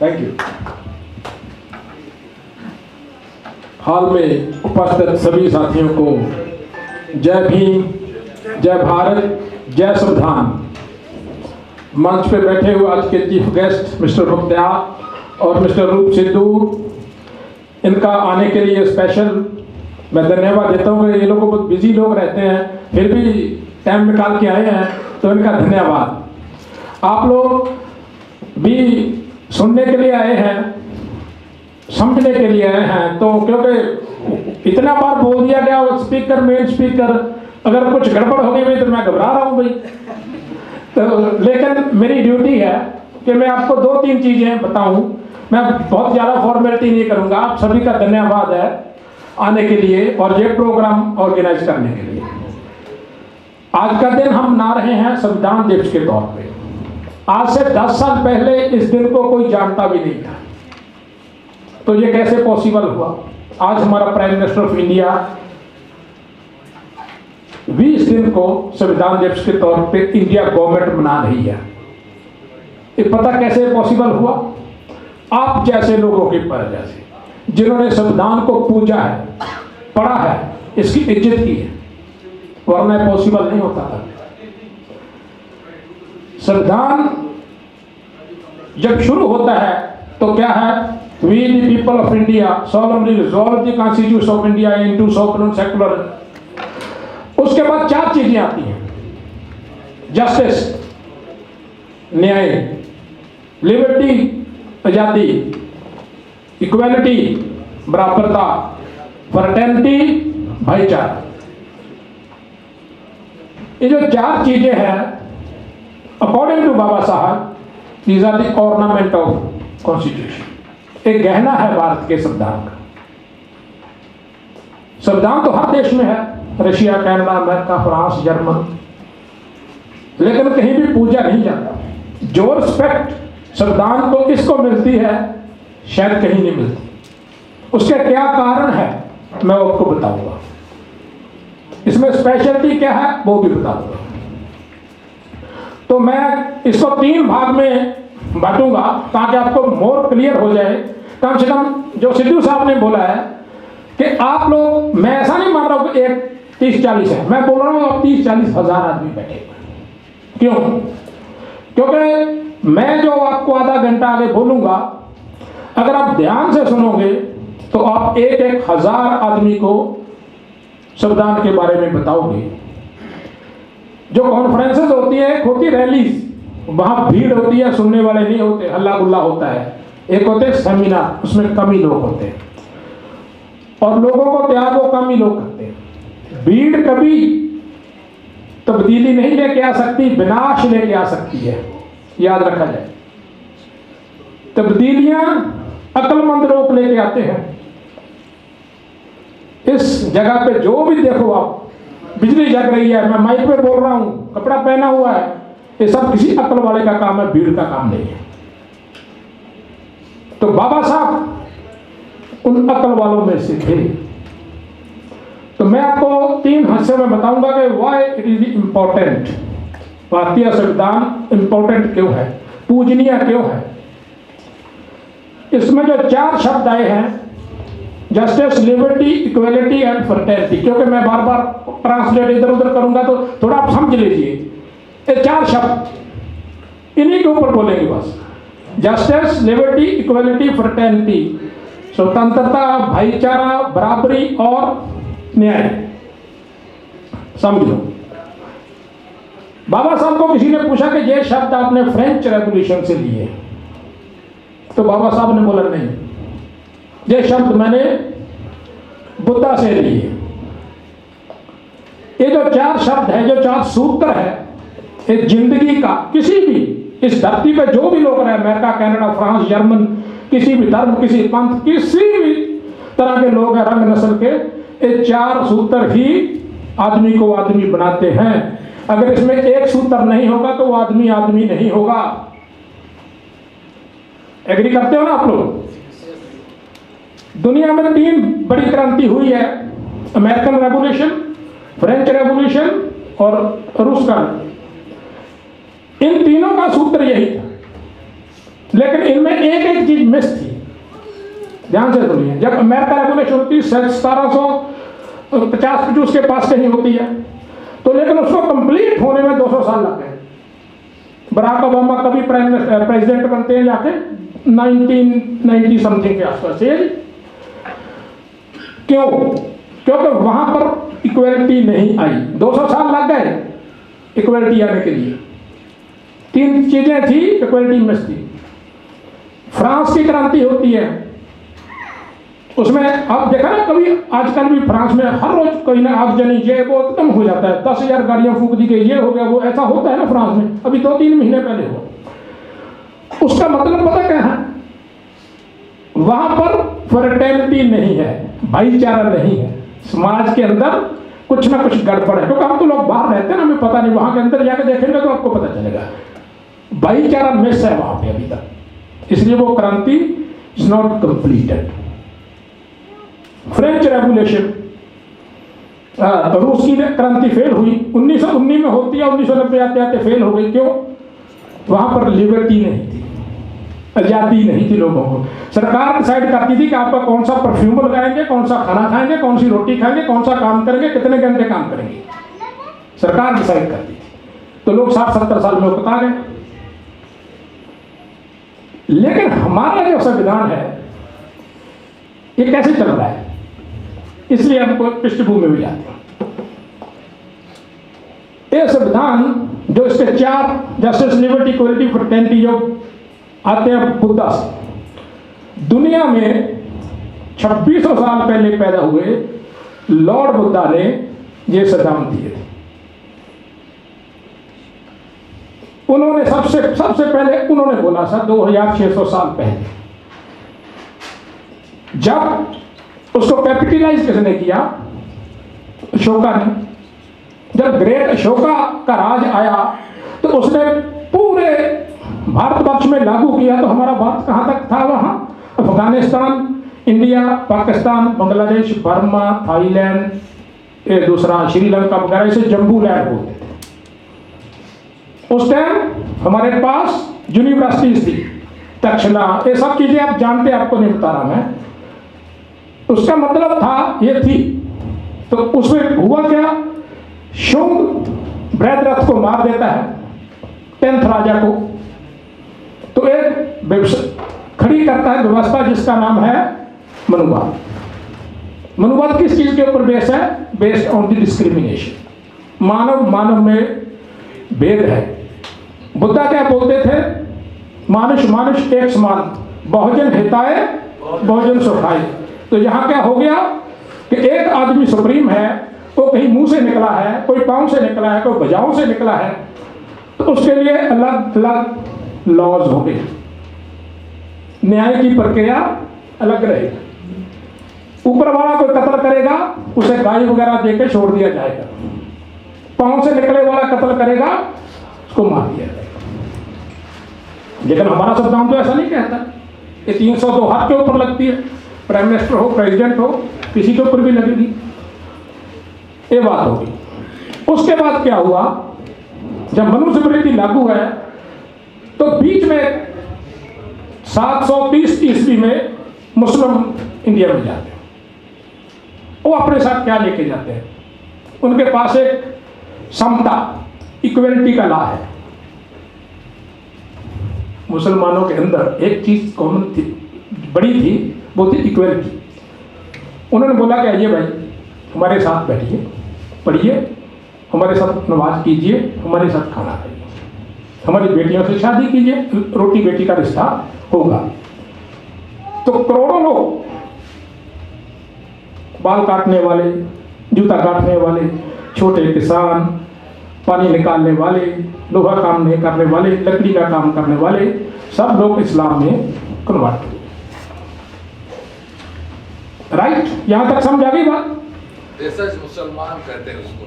Thank you. हाल में उपस्थित सभी साथियों को जय भीम, जय भारत, जय संविधान। मंच पे बैठे हुए आज के चीफ गेस्ट मिस्टर मुख्तार और मिस्टर रूप सिद्धू, इनका आने के लिए स्पेशल मैं धन्यवाद देता हूँ। ये लोग बहुत बिजी लोग रहते हैं, फिर भी टाइम निकाल के आए हैं, तो इनका धन्यवाद। आप लोग भी सुनने के लिए आए हैं, समझने के लिए आए हैं, तो क्योंकि इतना बार बोल दिया गया स्पीकर मेन स्पीकर, अगर कुछ गड़बड़ हो गई भाई तो मैं घबरा रहा हूँ भाई। तो लेकिन मेरी ड्यूटी है कि मैं आपको 2-3 चीज़ें बताऊं। मैं बहुत ज़्यादा फॉर्मेलिटी नहीं करूंगा। आप सभी का धन्यवाद है आने के लिए और ये प्रोग्राम ऑर्गेनाइज करने के लिए। आज का दिन हम मना रहे हैं संविधान दिवस के तौर पे। आज से 10 साल पहले इस दिन को कोई जानता भी नहीं था, तो ये कैसे पॉसिबल हुआ? आज हमारा प्राइम मिनिस्टर ऑफ इंडिया भी इस दिन को संविधान दिवस के तौर पे इंडिया गवर्नमेंट मना रही है। ये पता कैसे पॉसिबल हुआ? आप जैसे लोगों की वजह से, जिन्होंने संविधान को पूजा है, पढ़ा है, इसकी इज्जत की है, वरना पॉसिबल नहीं होता था। संविधान जब शुरू होता है तो क्या है? We the people of India solemnly resolve the Constitution of India into sovereign secular। उसके बाद 4 चीजें आती हैं: जस्टिस न्याय, लिबर्टी आजादी, इक्वालिटी बराबरता, फ्रेटर्निटी भाईचारा। ये जो 4 चीजें हैं, according to Baba Saheb, these are the ornament of constitution. एक गहना है भारत के संविधान का। संविधान तो हर देश में है, Russia, Canada, America, France, German, लेकिन कहीं भी पूजा नहीं जाता। जो रिस्पेक्ट संविधान को किसको मिलती है, शायद कहीं नहीं मिलती। उसके क्या कारण है मैं आपको बताऊंगा। इसमें स्पेशलिटी क्या है वो भी बताऊंगा। तो मैं इसको 3 भाग में बांटूंगा ताकि आपको मोर क्लियर हो जाए। कम से कम जो सिद्धू साहब ने बोला है कि आप लोग, मैं ऐसा नहीं मान रहा हूं कि एक 30-40 है, मैं बोल रहा हूं अब 30-40 हजार आदमी बैठे। क्यों? क्योंकि मैं जो आपको आधा घंटा आगे बोलूंगा, अगर आप ध्यान से सुनोगे तो आप 1-1 हजार आदमी को संविधान के बारे में बताओगे। जो कॉन्फ्रेंसेस होती है, एक होती रैलीज, वहां भीड़ होती है, सुनने वाले नहीं होते, हल्ला गुल्ला होता है। एक होते हैं सेमिनार, उसमें कम ही लोग होते हैं और लोगों को तैयार वो कम ही लोग करते हैं। भीड़ कभी तब्दीली नहीं लेके आ सकती, विनाश लेके आ सकती है, याद रखा जाए। तब्दीलियां अक्लमंद लोग लेके आते हैं। इस जगह पे जो भी देखो आप, बिजली जग रही है, मैं माइक पे बोल रहा हूं, कपड़ा पहना हुआ है, ये सब किसी अक्ल वाले का काम है, भीड़ का काम नहीं है। तो बाबा साहब उन अक्ल वालों में से थे। तो मैं आपको 3 हिस्से में बताऊंगा कि व्हाई इट इज इंपॉर्टेंट। भारतीय संविधान इंपॉर्टेंट क्यों है, पूजनीय क्यों है। इसमें जो 4 शब्द आए हैं, justice, liberty, equality and fraternity, क्योंकि मैं बार बार ट्रांसलेट इधर उधर करूंगा तो थोड़ा आप समझ लीजिए। ये 4 शब्द इन्हीं के ऊपर बोलेंगे बस। जस्टिस, लिबर्टी, इक्वालिटी, फ्रेटर्निटी, स्वतंत्रता, भाईचारा, बराबरी और न्याय। समझ लो। बाबा साहब को किसी ने पूछा कि ये शब्द आपने फ्रेंच रेवोल्यूशन से लिए, तो बाबा साहब ने बोला नहीं, ये शब्द मैंने बुद्धा से लिए। ये जो 4 शब्द है, जो 4 सूत्र है, ये जिंदगी का, किसी भी इस धरती पे जो भी लोग रहे, अमेरिका, कनाडा, फ्रांस, जर्मन, किसी भी धर्म, किसी पंथ, किसी भी तरह के लोग हैं, रंग नस्ल के, ये 4 सूत्र ही आदमी को आदमी बनाते हैं। अगर इसमें एक सूत्र नहीं होगा तो वो आदमी आदमी नहीं होगा। एग्री करते हो ना आप लोग? दुनिया में 3 बड़ी क्रांति हुई है, अमेरिकन रेवोल्यूशन, फ्रेंच रेवोल्यूशन और रूस का। इन तीनों का सूत्र यही था, लेकिन इनमें एक एक चीज मिस थी, ध्यान से सुनिए। जब अमेरिका रेवोल्यूशन होती है 1750 के पास कहीं होती है, तो लेकिन उसको कंप्लीट होने में 200 साल लग गए। बराक ओबामा कभी प्रेसिडेंट बनते हैं जाके 1990 समथिंग के आसपास से। क्यों? क्योंकि वहां पर इक्वलिटी नहीं आई, 200 साल लग गए इक्वलिटी आने के लिए। 3 चीजें थी, इक्वलिटी मिस थी। फ्रांस की क्रांति होती है, उसमें आप देखा ना, कभी आजकल भी फ्रांस में हर रोज कोई ना आगजनी, ये वो एकदम हो जाता है, 10,000 गाड़ियां फूंक दी गई, ये हो गया, वो ऐसा होता है ना फ्रांस में। अभी 2-3 महीने पहले हुआ। उसका मतलब पता क्या है? वहां पर फ्रेटर्निटी नहीं है, भाईचारा नहीं है, समाज के अंदर कुछ ना कुछ गड़बड़ है। क्योंकि हम तो लोग बाहर रहते हैं ना, हमें पता नहीं, वहां के अंदर जाकर देखेंगे तो आपको पता चलेगा। भाईचारा मिस है वहां पे अभी तक, इसलिए वो क्रांति is not completed. French revolution, रूस की क्रांति फेल हुई, 1919 में होती है, 1990 आते आते फेल हो गई। क्यों? वहां पर लिबर्टी नहीं थी, आजादी नहीं थी लोगों को। सरकार डिसाइड करती थी कि आपका कौन सा परफ्यूम लगाएंगे, कौन सा खाना खाएंगे, कौन सी रोटी खाएंगे, कौन सा काम करेंगे, कितने घंटे काम करेंगे, सरकार डिसाइड करती थी। तो लोग 60-70 साल में उकता गए। लेकिन हमारा जो संविधान है ये कैसे चल रहा है, इसलिए हमको पृष्ठभूमि में जाते हैं। ये संविधान जो इसके 4 जस्टिस, लिबर्टी, इक्वलिटी, फ्रेटर्निटी जो आते हैं बुद्धा से, दुनिया में 2600 साल पहले पैदा हुए लॉर्ड बुद्धा ने ये सिद्धांत दिए थे। उन्होंने सबसे पहले उन्होंने बोला था 2600 साल पहले। जब उसको कैपिटलाइज किसने किया? अशोका ने। जब ग्रेट अशोका का राज आया तो उसने पूरे भारतवर्ष में लागू किया। तो हमारा भारत कहां तक था? वहां Afghanistan, India, Pakistan, Bangladesh, Burma, Thailand, ये दूसरा श्रीलंका वगैरह, इसे जम्बू लैंड बोलते थे। उस टाइम हमारे पास यूनिवर्सिटीज थी, तक्षशिला, ये सब चीजें आप जानते हैं, आपको नहीं बता रहा मैं। उसका मतलब था ये थी। तो उसमें हुआ क्या? शुंग बृहद्रथ को मार देता है, 10th राजा को। तो एक खड़ी करता है व्यवस्था जिसका नाम है मनुवाद। मनुवाद किस चीज के ऊपर बेस है? Based on the discrimination. मानव में भेद है। बुद्धा क्या बोलते थे? मानुष एक समान, बहुजन हिताय बहुजन सुखाय। तो यहां क्या हो गया कि एक आदमी सुप्रीम है, वो कहीं मुंह से निकला है, कोई पांव से निकला है, कोई भुजाओं से निकला है, तो उसके लिए अलग अलग लॉज हो गए, न्याय की प्रक्रिया अलग रहेगी। ऊपर वाला कोई कत्ल करेगा, उसे गाय वगैरह देकर छोड़ दिया जाएगा। पांव से निकले वाला कत्ल करेगा, उसको मार दिया जाएगा। लेकिन हमारा संविधान तो ऐसा नहीं कहता। ये 302 हाथ के ऊपर लगती है, प्राइम मिनिस्टर हो, प्रेसिडेंट हो, किसी के ऊपर भी लगेगी। ये बात होगी। उसके बाद क्या हुआ? जब मनुस्मृति लागू है तो बीच में 730 ईस्वी में मुस्लिम इंडिया में जाते हैं। वो अपने साथ क्या लेके जाते हैं? उनके पास एक समता, इक्वलिटी का लॉ है। मुसलमानों के अंदर एक चीज कॉमन थी, बड़ी थी, वो थी इक्वलिटी। उन्होंने बोला कि आइए भाई, हमारे साथ बैठिए, पढ़िए, हमारे साथ नमाज कीजिए, हमारे साथ खाना खाइए, हमारी बेटियों से शादी कीजिए, रोटी बेटी का रिश्ता होगा। तो करोड़ों लोग, बाल काटने वाले, जूता काटने वाले, छोटे किसान, पानी निकालने वाले, लोहा काम नहीं करने वाले, लकड़ी का काम करने वाले, सब लोग इस्लाम में कन्वर्ट हुए। राइट? यहां तक समझ आ गई बात? मुसलमान कहते हैं उसको,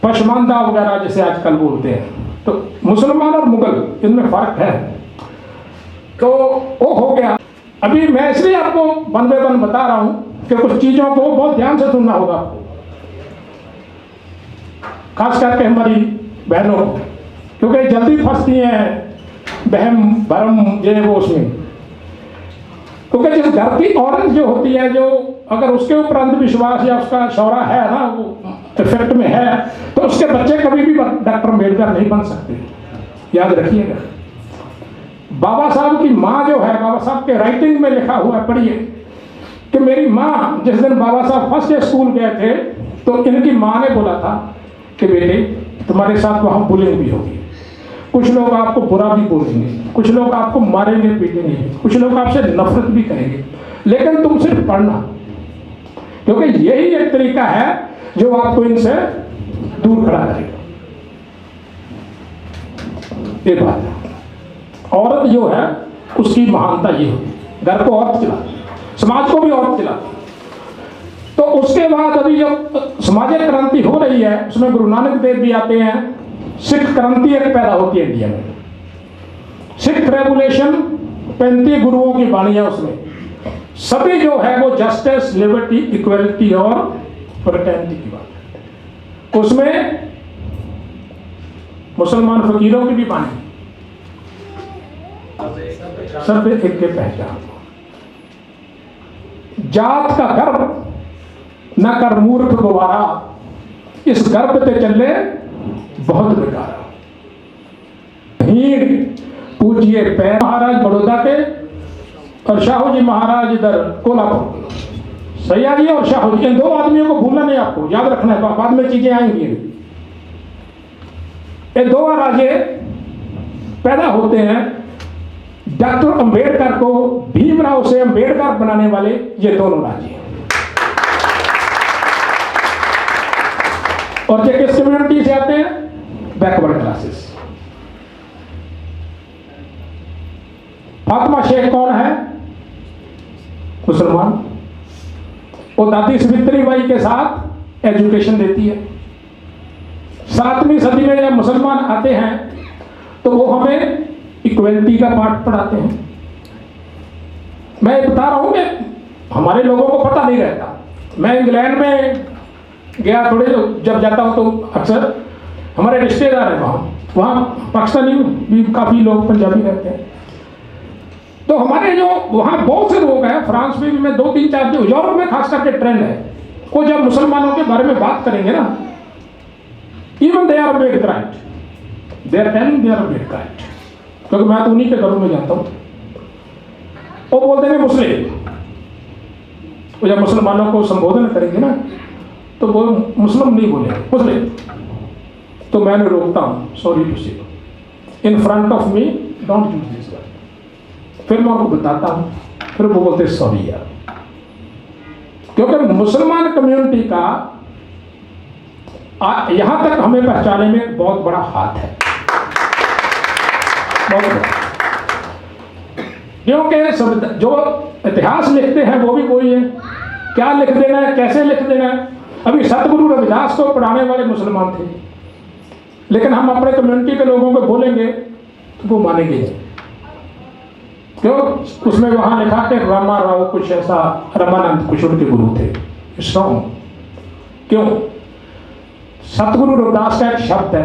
पशमानदा वगैरह जैसे आजकल बोलते हैं। तो मुसलमान और मुगल, इनमें फर्क है। तो वो हो गया। अभी मैं इसलिए आपको वन बाय वन बता रहा हूं कि कुछ चीजों को बहुत ध्यान से सुनना होगा आपको, खास करके हमारी बहनों को, क्योंकि जल्दी फंसती हैं बहम भरम ये वो उसमें। क्योंकि जिस घर की औरत जो होती है, जो अगर उसके ऊपर अंधविश्वास या उसका शौरा है ना, वो इफेक्ट में है, तो उसके बच्चे कभी भी डॉक्टर अम्बेडकर नहीं बन सकते, याद रखिएगा। बाबा साहब की माँ जो है, बाबा साहब के राइटिंग में लिखा हुआ है, पढ़िए कि मेरी माँ, जिस दिन बाबा साहब फर्स्ट डे स्कूल गए थे तो इनकी माँ ने बोला था कि बेटे तुम्हारे साथ वहाँ बुलिंग भी होगी, कुछ लोग आपको बुरा भी बोलेंगे, कुछ लोग आपको मारेंगे पीटेंगे, कुछ लोग आपसे नफरत भी करेंगे, लेकिन तुम सिर्फ पढ़ना, क्योंकि यही एक तरीका है जो आपको इनसे दूर खड़ा करेगा। ये बात है। औरत जो है उसकी महानता ये होती है, घर को औरत चलाती, समाज को भी औरत चलाती। तो उसके बाद अभी जब सामाजिक क्रांति हो रही है, उसमें गुरु नानक देव भी आते हैं, सिख क्रांति एक पैदा होती है इंडिया में, सिख रेवोल्यूशन, 35 गुरुओं की वाणियां उसमें सभी जो है वो जस्टिस, लिबर्टी, इक्वलिटी और फ्रेटर्निटी की बात है। उसमें मुसलमान फकीरों की भी वाणी, सब एक के पहचान, जात का गर्व न कर मूर्ख गुवारा, इस गर्व पे चले बहुत बेकारा। भीड़ पूजिए पैर, महाराज बड़ौदा के और शाहू जी महाराज इधर कोल्हापुर, सैया जी और शाहू जी, इन दो आदमियों को भूलना नहीं, आपको याद रखना है, बाद में चीजें आएंगी। ये दो राजे पैदा होते हैं, डॉक्टर अंबेडकर को भीमराव से अंबेडकर बनाने वाले ये दोनों राजे हैं। और ये किस कम्युनिटी से आते हैं? Backward classes. फातिमा शेख कौन है? मुसलमान। वो दादी सावित्री बाई के साथ एजुकेशन देती है। 7वीं सदी में जब मुसलमान आते हैं तो वो हमें इक्वलिटी का पाठ पढ़ाते हैं। मैं बता रहा हूं कि हमारे लोगों को पता नहीं रहता। मैं इंग्लैंड में गया, थोड़े जब जाता हूं तो अक्सर हमारे रिश्तेदार हैं वहाँ पाकिस्तानी भी काफ़ी लोग, पंजाबी रहते हैं। तो हमारे जो वहाँ बहुत से लोग हैं, फ्रांस में भी मैं 2-3-4 जो यूरोप में खास करके ट्रेंड है, वो जब मुसलमानों के बारे में बात करेंगे ना, even they are Ambedkarite, they are telling they are Ambedkarite, क्योंकि मैं तो उन्हीं के घरों में जाता हूँ। वो बोल देंगे मुस्लिम, वो जब मुसलमानों को संबोधन करेंगे ना तो वो मुस्लिम नहीं बोले, मुस्लिम। तो मैंने रोकता हूँ, सॉरी टू से, in front of me don't use this word. फिर मैं उनको बताता हूँ, फिर वो बोलते सॉरी यार, क्योंकि मुसलमान कम्युनिटी का यहां तक हमें पहचाने में बहुत बड़ा हाथ है, बहुत बड़ा। क्योंकि जो इतिहास लिखते हैं वो भी वही है, क्या लिख देना है, कैसे लिख देना है। अभी सतगुरु रविदास को पढ़ाने वाले मुसलमान थे, लेकिन हम अपने कम्युनिटी के लोगों को बोलेंगे तो वो मानेंगे नहीं। क्यों? उसमें वहां लिखा कि रामा राव कुछ ऐसा, रामानंद कुछ उनके गुरु थे। स्ट्रॉन्ग क्यों? सतगुरु रविदास का एक शब्द है,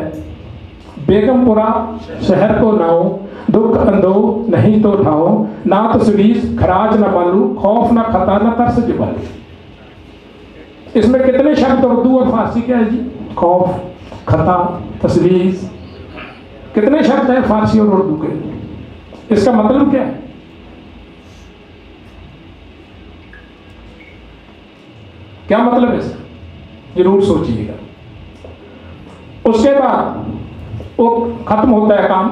बेगमपुरा शहर को नाओ, दुख अंधो नहीं तो उठाओ, ना तो सुरीस खराज न मालू, खौफ न खता न तरस जुबाली। इसमें कितने शब्द उर्दू और फारसी के हैं जी? खौफ, खता, तस्वीर, कितने शब्द हैं फारसी और उर्दू के? इसका मतलब क्या है? क्या मतलब है इसका? जरूर सोचिएगा। उसके बाद वो खत्म होता है काम,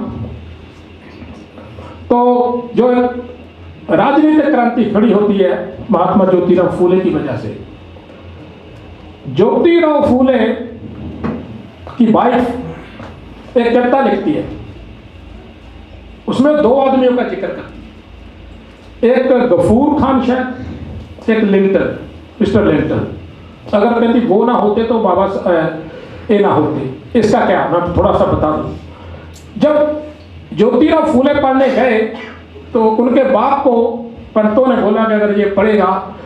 तो जो राजनीतिक क्रांति खड़ी होती है महात्मा ज्योतिराव फूले की वजह से। ज्योतिराव फूले की वाइफ एक कविता लिखती है, उसमें 2 आदमियों का जिक्र करती है, एक गफूर खान शायद, एक लिंटन, मिस्टर लिंटन। अगर कहती वो ना होते तो बाबा ये ना होते। इसका क्या, मैं थोड़ा सा बता दूं। जब ज्योतिराव फूले पढ़ने गए तो उनके बाप को पंडितों ने बोला कि अगर ये पढ़ेगा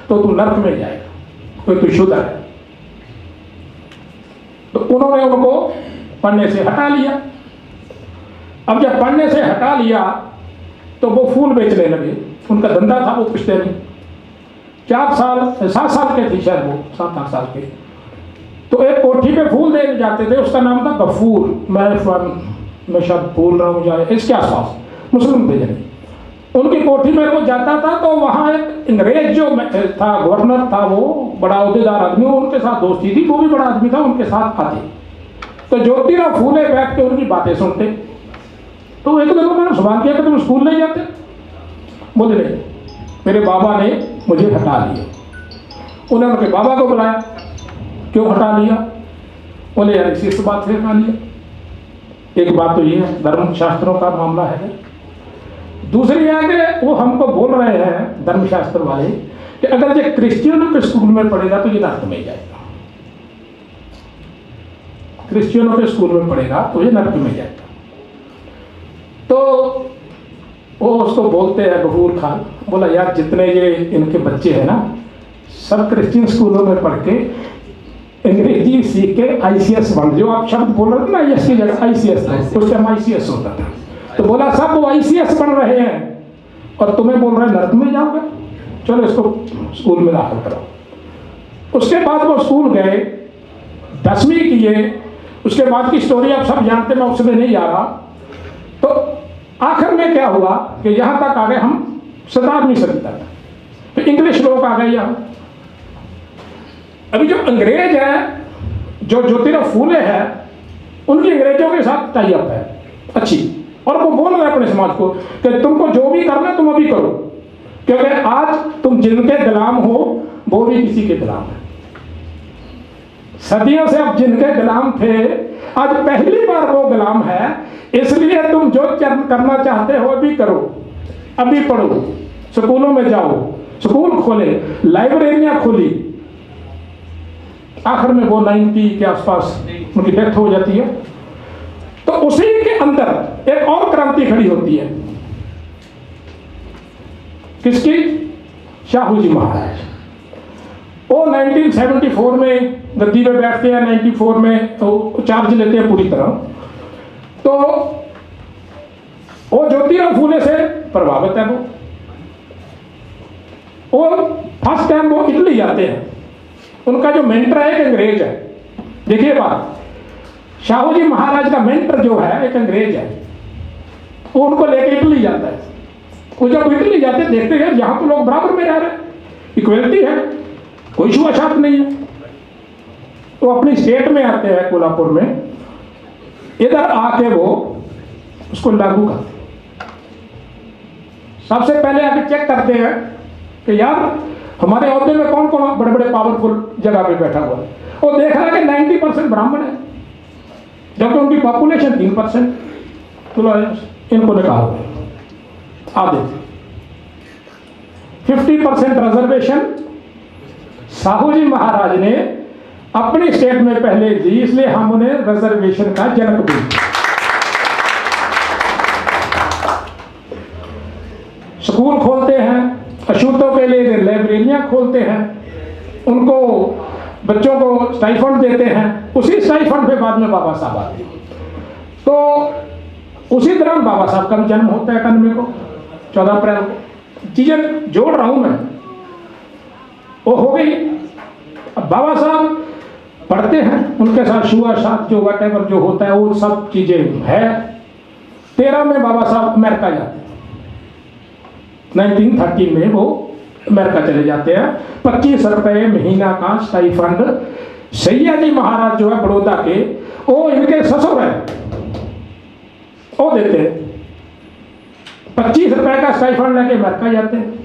तो तू नर्क में जाएगा, तो तू शुद्ध है। तो उन्होंने उनको पढ़ने से हटा लिया। अब जब पढ़ने से हटा लिया तो वो फूल बेचने लगे। उनका धंधा था वो पूछते नहीं। 7 साल के थे शायद वो, 7-8 साल के। तो एक कोठी पे फूल देने जाते थे, उसका नाम था गफूर। मैं शायद भूल रहा हूँ जाए, इसके आसपास मुस्लिम थे जने। उनकी कोठी में वो जाता था तो वहाँ एक अंग्रेज जो था, गवर्नर था, वो बड़ा अहदेदार आदमी, उनके साथ दोस्ती थी, वो भी बड़ा आदमी था, उनके साथ आते। तो ज्योतिराव फूले बैठ के उनकी बातें सुनते। तो एक दिन मैंने सवाल किया कि तुम स्कूल नहीं जाते? बोले नहीं, मेरे बाबा ने मुझे हटा लिया। उन्होंने उनके बाबा को बुलाया, क्यों हटा लिया? बोले यार इस बात से हटा लिया। एक बात तो ये है, धर्म शास्त्रों का मामला है। दूसरी है कि वो हमको बोल रहे हैं धर्मशास्त्र वाले कि अगर ये क्रिश्चियनों के स्कूल में पढ़ेगा तो ये नर्क में जाएगा। क्रिश्चियनों के स्कूल में पढ़ेगा तो ये नर्क में जाएगा। तो वो उसको बोलते हैं गफूर खान, बोला यार जितने ये इनके बच्चे हैं ना, सब क्रिश्चियन स्कूलों में पढ़ के अंग्रेजी सीख के ICS बन, जो आप शब्द बोल रहे थे ना IS की जगह ICS था, उस टाइम ICS होता था। तो बोला सब वो ICS पढ़ रहे हैं और तुम्हें बोल रहे हैं नर्क में जाओगे, चलो इसको स्कूल में दाखिल करो। उसके बाद वो स्कूल गए, 10वीं किए। उसके बाद की स्टोरी आप सब जानते, मैं उसमें नहीं जा रहा। तो आखिर में क्या हुआ कि यहाँ तक आ गए हम 17वीं सदी तक, तो इंग्लिश लोग आ गए यहाँ। अभी जो अंग्रेज है, जो ज्योतिराव फूले है, उनकी अंग्रेजों के साथ टाई अप है अच्छी, और वो बोल रहे हैं अपने समाज को कि तुमको जो भी करना है तुम अभी करो, क्योंकि आज तुम जिनके गुलाम हो वो भी किसी के गुलाम है। सदियों से अब जिनके गुलाम थे, आज पहली बार वो गुलाम है, इसलिए तुम जो करना चाहते हो अभी करो, अभी पढ़ो, स्कूलों में जाओ, स्कूल खोले, लाइब्रेरियां खोली। आखिर में वो 90 के आसपास उनकी डेथ हो जाती है। तो उसी के अंदर एक और क्रांति खड़ी होती है, किसकी? शाहू जी महाराज। वो 1974 में गद्दी पे बैठते हैं, 94 में तो चार्ज लेते हैं पूरी तरह। तो वो ज्योतिराव फूले से प्रभावित है। वो फर्स्ट टाइम वो इटली जाते हैं, उनका जो मेंटर है एक अंग्रेज है। देखिए बात, शाहू जी महाराज का मेंटर जो है एक अंग्रेज है, वो उनको लेके इटली जाता है। वो जब इटली जाते देखते हैं यहाँ तो लोग बराबर में रह रहे हैं, इक्वलिटी है, कोई छुआछूत नहीं है। तो अपनी स्टेट में आते हैं कोल्हापुर में, इधर आके वो उसको लागू करते हैं। सबसे पहले आके चेक करते हैं कि यार हमारे ओहदे में कौन कौन बड़े बड़े पावरफुल जगह पे बैठा हुआ है। वो देख रहा है कि 90% ब्राह्मण है, जबकि उनकी पॉपुलेशन 3%। तो इनको निकाल आधे 50% रिजर्वेशन साहू जी महाराज ने अपनी स्टेट में पहले दी, इसलिए हम उन्हें रिजर्वेशन का जनक भी। स्कूल खोलते हैं, अछूतों के लिए लाइब्रेरियां खोलते हैं, उनको बच्चों को स्टाइफंड देते हैं। उसी स्टाइफंड पे बाद में बाबा साहब आते हैं। तो उसी दौरान बाबा साहब का भी जन्म होता है 91 को, 14 अप्रैल को। चीजें जोड़ रहा हूं मैं, वो हो गई। अब बाबा साहब पढ़ते हैं, उनके साथ छुआछूत जो वटेवर जो होता है वो सब चीजें है। 13 में बाबा साहब अमेरिका जाते हैं, 1930 में वो अमेरिका चले जाते हैं। 25 रुपये महीना का स्टाइफंड सैया जी महाराज जो है बड़ौदा के, वो इनके ससुर है, वो देते हैं। 25 रुपये का स्टाइफंड लेके अमेरिका जाते हैं।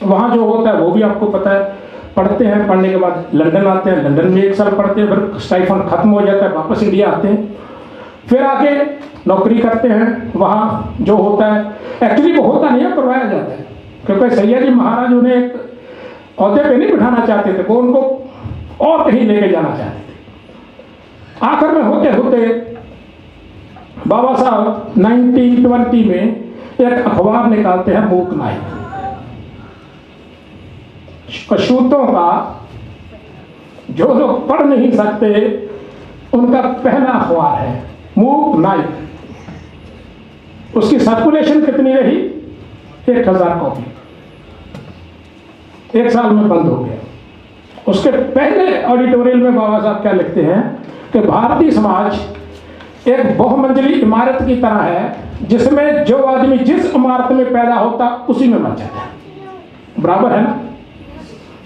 वहाँ जो होता है वो भी आपको पता है, पढ़ते हैं, पढ़ने के बाद लंदन आते हैं, लंदन में 1 साल पढ़ते हैं, फिर स्टाइफंड खत्म हो जाता है, वापस इंडिया आते हैं, फिर आके नौकरी करते हैं। वहाँ जो होता है एक्चुअली वो होता नहीं है, करवाया जाता है, क्योंकि सैया जी महाराज उन्हें एक अहदे पे नहीं बिठाना चाहते थे, वो उनको और कहीं लेके जाना चाहते थे। आखिर में होते होते बाबा साहब 1920 में एक अखबार निकालते हैं, मूक नाइक, अछूतों का, जो लोग पढ़ नहीं सकते उनका पहला अखबार है मूक नाइक। उसकी सर्कुलेशन कितनी रही? 1000 कॉपी। 1 साल में बंद हो गया। उसके पहले ऑडिटोरियल में बाबा साहब क्या लिखते हैं कि भारतीय समाज एक बहुमंजिली इमारत की तरह है जिसमें जो आदमी जिस इमारत में पैदा होता उसी में मर जाता है। बराबर है ना?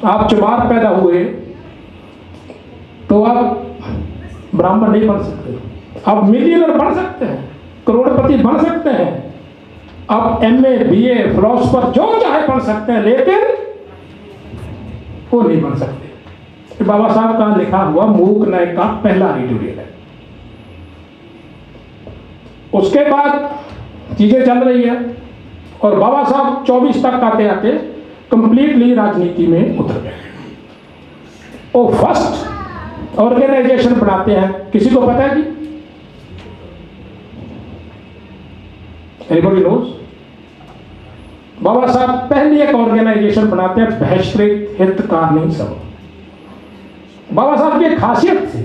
आप चमार पैदा हुए तो आप ब्राह्मण नहीं बन सकते, आप मिलियनर बन सकते हैं, करोड़पति बन सकते हैं, आप MA BA फिलोसफर जो चाहे बन सकते हैं, लेकिन वो नहीं बन सकते। बाबा साहब का लिखा हुआ मूक नायक का पहला एडिटोरियल है। उसके बाद चीजें चल रही है और बाबा साहब 24 तक आते आते कंप्लीटली राजनीति में उतर गए। वो फर्स्ट ऑर्गेनाइजेशन बनाते हैं, किसी को पता है जी? Anybody knows? बाबा साहब पहली एक ऑर्गेनाइजेशन बनाते हैं, बहिष्कृत हितकारिणी सभा। बाबा साहब की एक खासियत थी,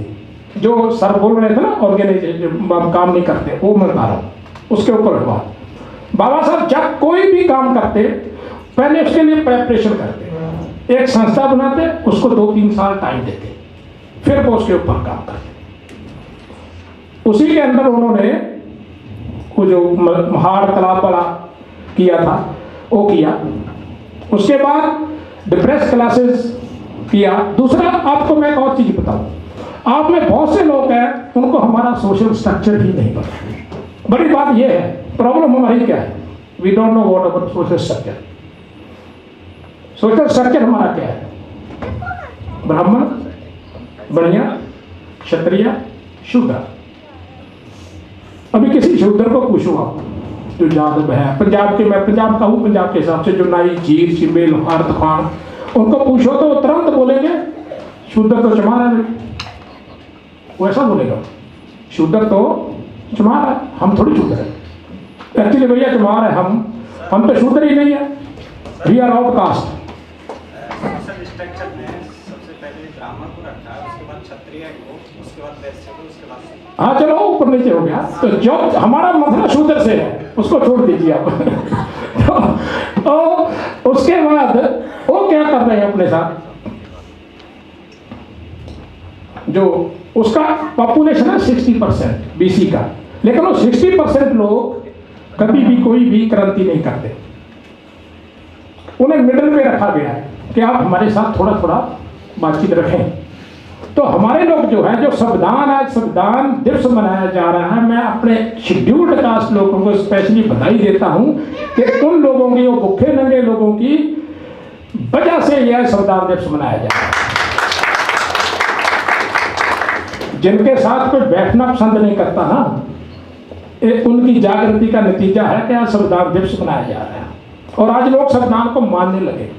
जो सर बोल रहे थे ना ऑर्गेनाइजेशन काम नहीं करते, वो मैं बता रहा हूं, उसके ऊपर हुआ। बाबा साहब जब कोई भी काम करते पहले उसके लिए प्रेपरेशन करते, एक संस्था बनाते, उसको 2-3 साल टाइम देते, फिर वो उसके ऊपर काम करते। उसी के अंदर उन्होंने वो जो महाड़ तालाब वाला किया था वो किया। उसके बाद डिप्रेस क्लासेस किया। दूसरा आपको मैं एक और चीज बताऊं, आप में बहुत से लोग हैं उनको हमारा सोशल स्ट्रक्चर ही नहीं पता। बड़ी बात यह है, प्रॉब्लम हमारी क्या है, we don't know what about social structure. Social structure हमारा क्या है? ब्राह्मण, बढ़िया, क्षत्रिय, शूद्र। अभी किसी शूद्र को पूछो आप जो यादव है, पंजाब के, मैं पंजाब का हूँ, पंजाब के हिसाब से जो नाई, चीर, चिमेल, हार्द खान, उनको पूछो तो वो तुरंत बोलेंगे शूद्र तो चमार है। वो ऐसा बोलेगा, शूद्र तो चमार है, हम थोड़ी शूद्र है। एक्चुअली भैया चमार है, हम तो शूद्र ही नहीं है, वी आर आउटकास्ट। हाँ चलो ऊपर नीचे हो गया, तो जो हमारा मसला शूद्र से है उसको छोड़ दीजिए आप। तो उसके बाद वो क्या कर रहे हैं अपने साथ, जो उसका पॉपुलेशन है 60% BC का, लेकिन वो 60% लोग कभी भी कोई भी क्रांति नहीं करते। उन्हें मिडिल में रखा गया है कि आप हमारे साथ थोड़ा थोड़ा बातचीत रखें। तो हमारे लोग जो है, जो संविधान, आज संविधान दिवस मनाया जा रहा है, मैं अपने शेड्यूल्ड कास्ट लोगों को स्पेशली बधाई देता हूं कि उन लोगों की, वो भूखे नंगे लोगों की वजह से यह संविधान दिवस मनाया जा रहा है। जिनके साथ कोई बैठना पसंद नहीं करता ना, उनकी जागृति का नतीजा है कि आज संविधान दिवस मनाया जा रहा है और आज लोग संविधान को मानने लगे।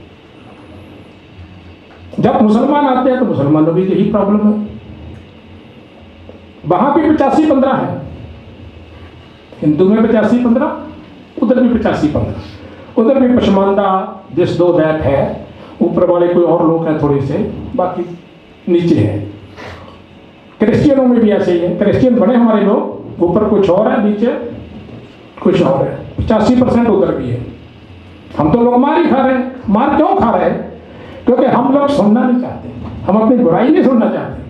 जब मुसलमान आते हैं तो मुसलमानों की यही प्रॉब्लम है, वहां भी 85-15 है, हिंदू में 85-15, उधर भी 85-15, उधर भी पशमानदा दिस दो दैट है, ऊपर वाले कोई और लोग हैं थोड़े से, बाकी नीचे है। क्रिश्चियनों में भी ऐसे ही है, क्रिश्चियन बने हमारे लोग, ऊपर कुछ और है, नीचे कुछ और है, 85% उधर भी है। हम तो लोग मार ही खा रहे हैं। मार क्यों खा रहे हैं? क्योंकि हम लोग सुनना नहीं चाहते, हम अपनी बुराई नहीं सुनना चाहते,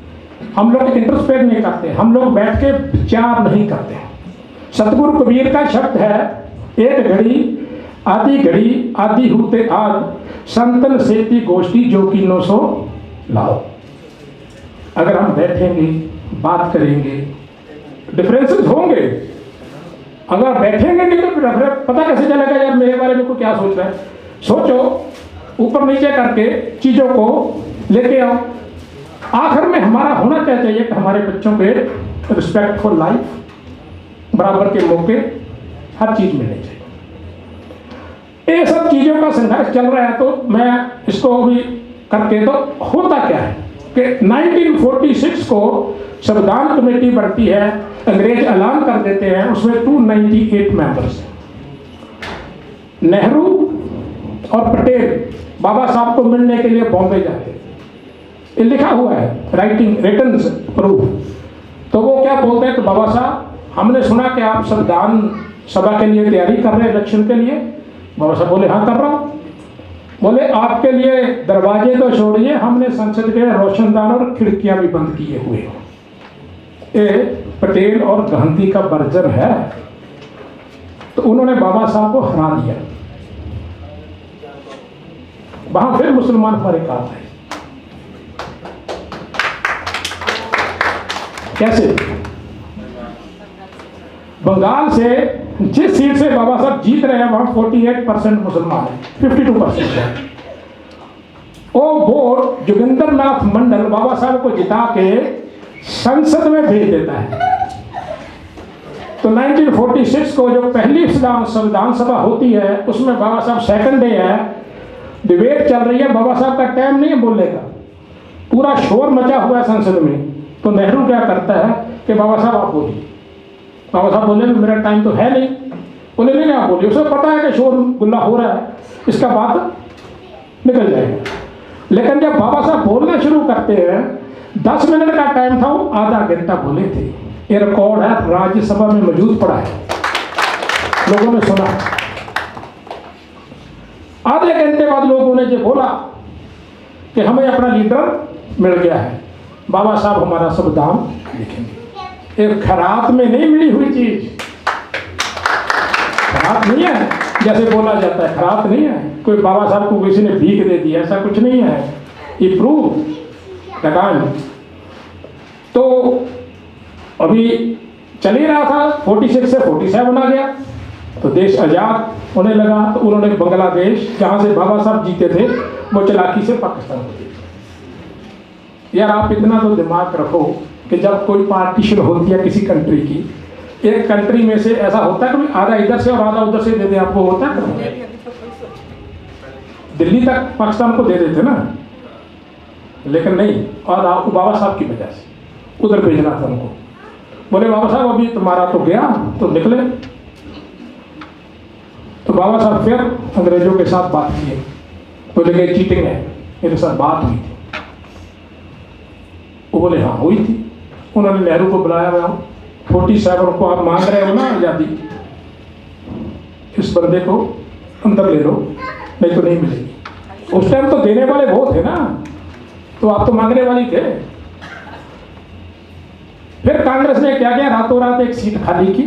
हम लोग इंट्रोस्पेक्ट नहीं करते, हम लोग बैठ के विचार नहीं करते। सतगुरु कबीर का शब्द है, एक घड़ी आदि होते आद, संतन सेती गोष्ठी जो कि 900 लाओ। अगर हम बैठेंगे, बात करेंगे, डिफरेंसेस होंगे। अगर बैठेंगे नहीं तो पता कैसे चलेगा यार मेरे बारे में को क्या सोच रहा है? सोचो, ऊपर नीचे करके चीजों को लेके आओ। आखिर में हमारा होना क्या चाहिए कि हमारे बच्चों के रिस्पेक्टफुल लाइफ, बराबर के मौके, हर चीज मिलनी चाहिए। ये सब चीजों का संघर्ष चल रहा है। तो मैं इसको भी करके, तो होता क्या है कि 1946 को संविधान कमेटी बढ़ती है, अंग्रेज ऐलान कर देते हैं, उसमें 298 मेंबर्स हैं। नेहरू और पटेल बाबा साहब को मिलने के लिए बॉम्बे जाते, ये लिखा हुआ है, रिटन प्रूफ। तो वो क्या बोलते हैं कि बाबा साहब, हमने सुना कि आप संविधान सभा के लिए तैयारी कर रहे हैं इलेक्शन के लिए। बाबा साहब बोले हाँ कर रहा हूँ। बोले आपके लिए दरवाजे तो छोड़िए, हमने संसद के रोशनदान और खिड़कियां भी बंद किए हुए हैं। ये पटेल और गांधी का वर्जन है। तो उन्होंने बाबा साहब को हरा दिया। वहां फिर मुसलमान हमारे काम आए। कैसे? बंगाल से जिस सीट से बाबा साहब जीत रहे हैं वहां 48% मुसलमान है, 52% है। वो वोट जोगिंदर नाथ मंडल बाबा साहब को जिता के संसद में भेज देता है। तो 1946 को जो पहली संविधान सभा होती है उसमें बाबा साहब सेकंड डे है, डिबेट चल रही है, बाबा साहब का टाइम नहीं है बोलने का, पूरा शोर मचा हुआ है संसद में। तो नेहरू क्या करता है कि बाबा साहब आप बोलिए। बाबा साहब बोले मेरा टाइम तो है नहीं। बोले नहीं आप बोलिए, उसे पता है कि शोर गुल्ला हो रहा है, इसका बात निकल जाएगा। लेकिन जब बाबा साहब बोलना शुरू करते हैं, 10 मिनट का टाइम था, वो आधा घंटा बोले थे। ये रिकॉर्ड है, राज्यसभा में मौजूद पड़ा है, लोगों ने सुना। आधे घंटे बाद लोगों ने जो बोला कि हमें अपना लीडर मिल गया है, बाबा साहब हमारा संविधान लिखेंगे। एक खैरात में नहीं मिली हुई चीज, खैरात नहीं है जैसे बोला जाता है, खैरात नहीं है। कोई बाबा साहब को किसी ने भीख दे दी, ऐसा कुछ नहीं है। ये प्रूव लगान। तो अभी चल ही रहा था, 46 से 47 आ गया, तो देश आजाद होने लगा। तो उन्होंने बांग्लादेश जहां से बाबा साहब जीते थे वो चलाकी से पाकिस्तान को दे दिया। यार आप इतना तो दिमाग रखो कि जब कोई पार्टीशन होती है किसी कंट्री की, एक कंट्री में से ऐसा होता है कि आधा इधर से और आधा उधर से दे दे, आपको होता है? दिल्ली तक पाकिस्तान को दे देते ना, लेकिन नहीं, और बाबा साहब की वजह से उधर भेजना था उनको। बोले बाबा साहब अभी तुम्हारा तो गया, तो निकले। तो बाबा साहब फिर अंग्रेजों के साथ बात किए, बोले कि चीटिंग है, मेरे साथ बात हुई थी। वो बोले हाँ हुई थी। उन्होंने नेहरू को बुलाया, मैं 47 को आप मांग रहे हो ना आज़ादी, इस बंदे को अंदर ले लो, नहीं तो नहीं मिलेगी। उस टाइम तो देने वाले वो थे ना, तो आप तो मांगने वाली थे। फिर कांग्रेस ने क्या किया, रातों रात एक सीट खाली की,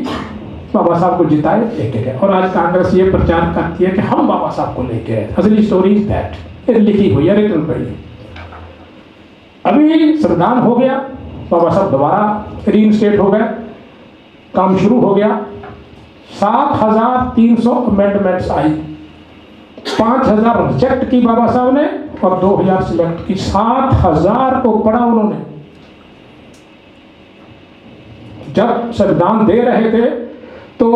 बाबा साहब को जिताए, लेके गए। और आज कांग्रेस ये प्रचार करती है कि हम बाबा साहब को लेके आए। असली स्टोरी इज दैट, लिखी हुई है, रिटर्न पड़ी। अभी संविधान हो गया, बाबा साहब दोबारा रीइंस्टेट हो गए, काम शुरू हो गया। 7,300 अमेंडमेंट्स आई, 5,000 रिजेक्ट की बाबा साहब ने और 2,000 सिलेक्ट की। 7,000 को पढ़ा उन्होंने। जब संविधान दे रहे थे तो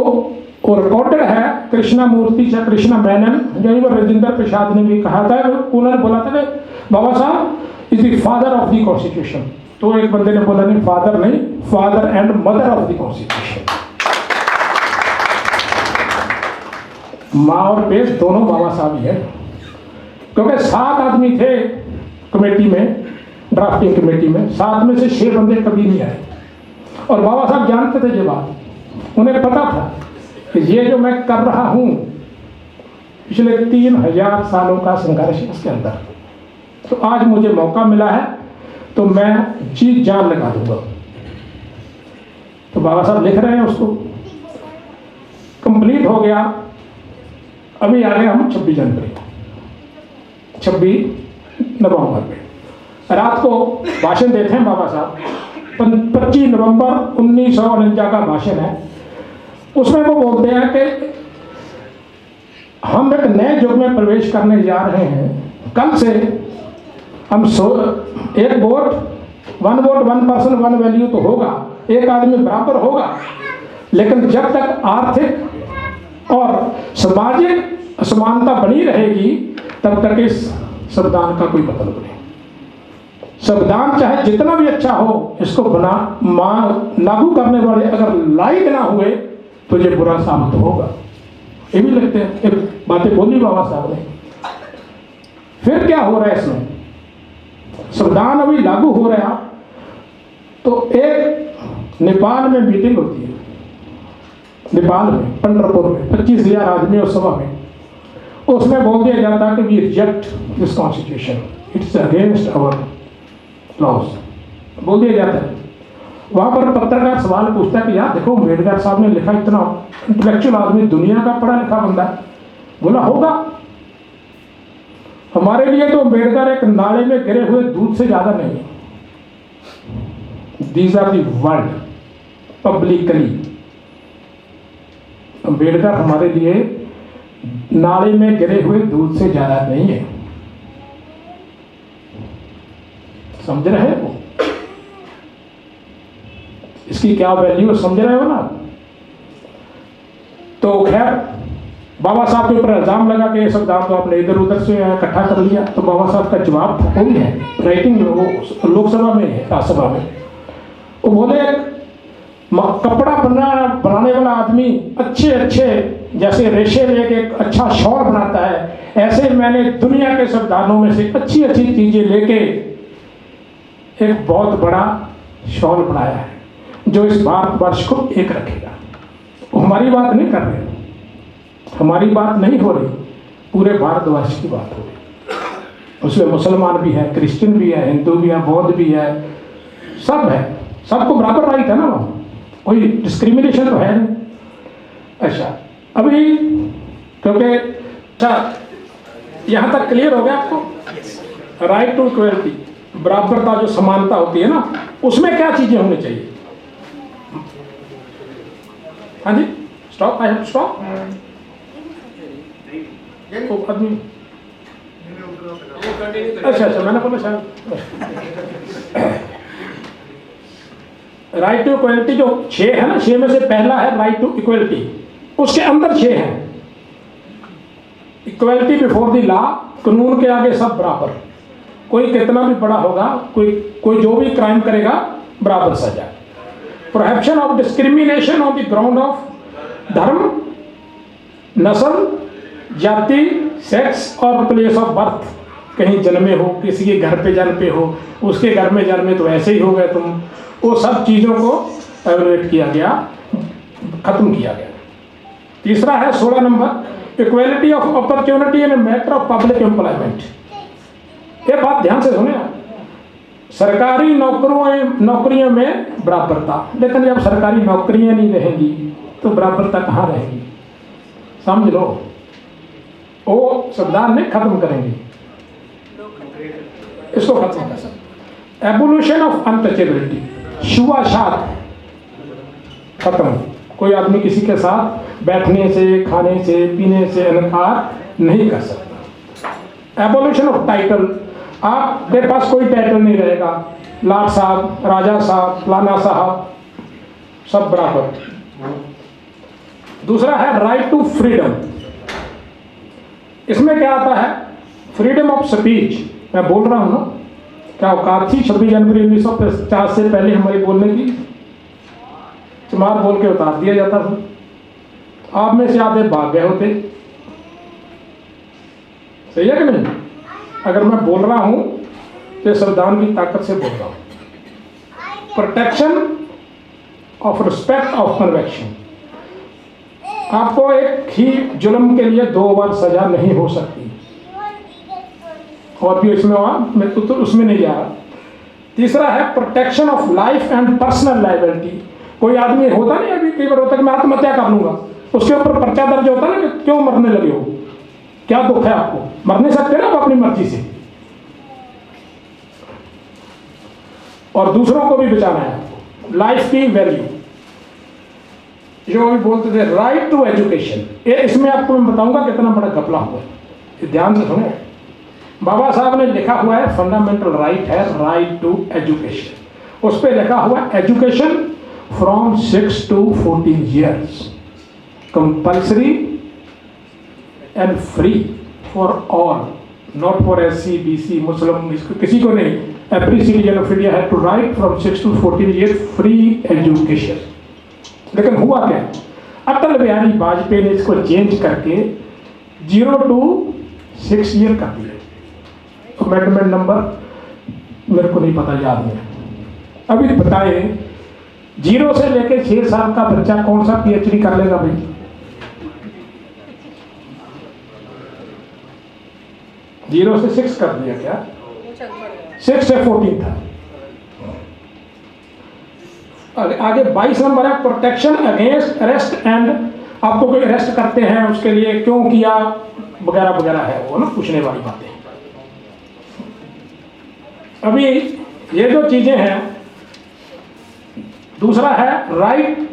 वो रिकॉर्डेड है, कृष्णा मूर्ति या कृष्णा मेनन, जो राजेंद्र प्रसाद ने भी कहा था, उन्होंने बोला था कि बाबा साहब is the father of the constitution. तो एक बंदे ने बोला नहीं, फादर नहीं, father and mother of the constitution. माँ और पेट दोनों बाबा साहब ही है, क्योंकि 7 आदमी थे कमेटी में, ड्राफ्टिंग कमेटी में। 7 में से 6 बंदे कभी नहीं आए। और बाबा साहब जानते थे ये बात, उन्हें पता था कि ये जो मैं कर रहा हूं पिछले 3,000 सालों का संघर्ष इसके अंदर, तो आज मुझे मौका मिला है तो मैं जी जान लगा दूंगा। तो बाबा साहब लिख रहे हैं, उसको कंप्लीट हो गया। अभी आ गए हम 26 जनवरी, 26 नवंबर में रात को भाषण देते हैं बाबा साहब। 25 नवंबर 1949 का भाषण है। उसमें वो बोलते हैं कि हम एक नए युग में प्रवेश करने जा रहे हैं। कल से हम एक वोट, 1 वोट 1 पर्सन 1 वैल्यू तो होगा, एक आदमी बराबर होगा, लेकिन जब तक आर्थिक और सामाजिक असमानता बनी रहेगी तब तक इस संविधान का कोई मतलब नहीं। संविधान चाहे जितना भी अच्छा हो, इसको लागू करने वाले अगर लायक ना हुए तो ये बुरा साबित होगा। ये भी लगते हैं, एक बातें बोली बाबा साहब ने। फिर क्या हो रहा है इसमें, संविधान अभी लागू हो रहा, तो एक नेपाल में मीटिंग होती है, नेपाल में पंढरपुर में 25,000 आदमी उस सभा में। उसमें बोल दिया जाता है कि we reject this constitution, it's against our laws, बोल दिया जाता है। वहाँ पर पत्रकार सवाल पूछता है कि यार देखो अम्बेडकर साहब ने लिखा, इतना इंटेलेक्चुअल आदमी, दुनिया का पढ़ा लिखा बंदा है। बोला होगा, हमारे लिए तो अम्बेडकर एक नाले में गिरे हुए दूध से ज्यादा नहीं है। These are the world publicly, Ambedkar हमारे लिए नाले में गिरे हुए दूध से ज्यादा नहीं है। समझ रहे हो इसकी क्या वैल्यू, समझ रहे हो ना। तो खैर बाबा साहब के ऊपर इल्जाम लगा कि ये सब दाम तो आपने इधर उधर से इकट्ठा कर लिया। तो बाबा साहब का जवाब वो भी है, राइटिंग वो लोकसभा में है, राज्यसभा में। वो बोले कपड़ा बनाने वाला आदमी अच्छे अच्छे जैसे रेशे लेके एक अच्छा शॉल बनाता है, ऐसे मैंने दुनिया के संविधानों में से अच्छी अच्छी चीजें लेके एक बहुत बड़ा शॉल बनाया है जो इस भारतवर्ष को एक रखेगा। हमारी बात नहीं कर रहे, हमारी बात नहीं हो रही, पूरे भारतवर्ष की बात हो रही। उसमें मुसलमान भी है, क्रिश्चियन भी है, हिंदू भी है, बौद्ध भी है, सब है, सबको बराबर राइट है ना, कोई डिस्क्रिमिनेशन तो है नहीं। अच्छा अभी क्योंकि अच्छा यहाँ तक क्लियर हो गया आपको, राइट टू इक्वलिटी, बराबरता जो समानता होती है ना, उसमें क्या चीजें होनी चाहिए। हाँ जी स्टॉप, आई हैव स्टॉप। आदमी अच्छा मैंने बोला शायद राइट टू इक्वलिटी जो 6 है ना, 6 में से पहला है राइट टू इक्वलिटी, उसके अंदर 6 है। इक्वलिटी बिफोर द लॉ, कानून के आगे सब बराबर, कोई कितना भी बड़ा होगा, कोई जो भी क्राइम करेगा बराबर सजा। Prohibition of discrimination on the ground of धर्म, नस्ल, जाति, सेक्स और प्लेस ऑफ बर्थ। कहीं जन्मे हो, किसी के घर पे जन्मे हो, उसके घर में जन्मे तो ऐसे ही हो गए तुम, वो सब चीज़ों को एवरेट किया गया, खत्म किया गया। तीसरा है 16 number, equality of opportunity in matter of public employment. ये बात ध्यान से सुने, सरकारी नौकरियों में बराबरता, लेकिन जब सरकारी नौकरियां नहीं रहेंगी तो बराबरता कहाँ रहेगी, समझ लो। वो संविधान में खत्म करेंगे, इसको खत्म कर सकते। एबोल्यूशन ऑफ अनटचेबिलिटी, छुआछूत खत्म, कोई आदमी किसी के साथ बैठने से, खाने से, पीने से इनकार नहीं कर सकता। एबोल्यूशन ऑफ टाइटल, आपके पास कोई टाइटल नहीं रहेगा, लाट साहब, राजा साहब, फलाना साहब, सब बराबर। दूसरा है राइट टू फ्रीडम, इसमें क्या आता है, फ्रीडम ऑफ स्पीच। मैं बोल रहा हूं ना, क्या औकात थी 26 जनवरी 1950 से पहले हमारी बोलने की, चमार बोल के उतार दिया जाता था, आप में से आधे भाग गए होते। सही है कि नहीं? अगर मैं बोल रहा हूं तो संविधान की ताकत से बोल रहा हूं। Protection of respect of convection, आपको एक ही जुल्म के लिए 2 बार सजा नहीं हो सकती, और भी इसमें मैं तो उसमें नहीं जा रहा। तीसरा है protection of life and personal liability, कोई आदमी होता नहीं, अभी कई बार होता है कि मैं आत्महत्या कर लूंगा, उसके ऊपर पर्चा दर्ज होता है ना कि क्यों मरने लगे हो, क्या दुख है आपको, मर नहीं सकते ना आप अपनी मर्जी से, और दूसरों को भी बचाना है आपको। लाइफ की वैल्यू, जो अभी बोलते थे राइट टू एजुकेशन, ये इसमें आपको मैं बताऊंगा कितना बड़ा घपला हुआ है, ध्यान से सुनो। बाबा साहब ने लिखा हुआ है फंडामेंटल राइट है राइट टू एजुकेशन, उस पर लिखा हुआ education from 6 to 14 years, compulsory and free for all, not for SC, BC, Muslim, किसी को नहीं। Every citizen of India have to right from 6 to 14 years free education. लेकिन हुआ क्या, अटल बिहारी वाजपेयी ने इसको चेंज करके 0 to 6 year कर दिया। अमेंडमेंट नंबर मेरे को नहीं पता, याद नहीं। अभी बताए 0 से लेकर 6 साल का बच्चा कौन सा PhD कर लेगा भाई? 0 से 6 कर दिया क्या, 6 से 14 था। आगे 22 नंबर है प्रोटेक्शन अगेंस्ट अरेस्ट एंड, आपको कोई अरेस्ट करते हैं उसके लिए क्यों किया वगैरह वगैरह है वो ना पूछने वाली बातें। अभी ये जो चीजें हैं, दूसरा है राइट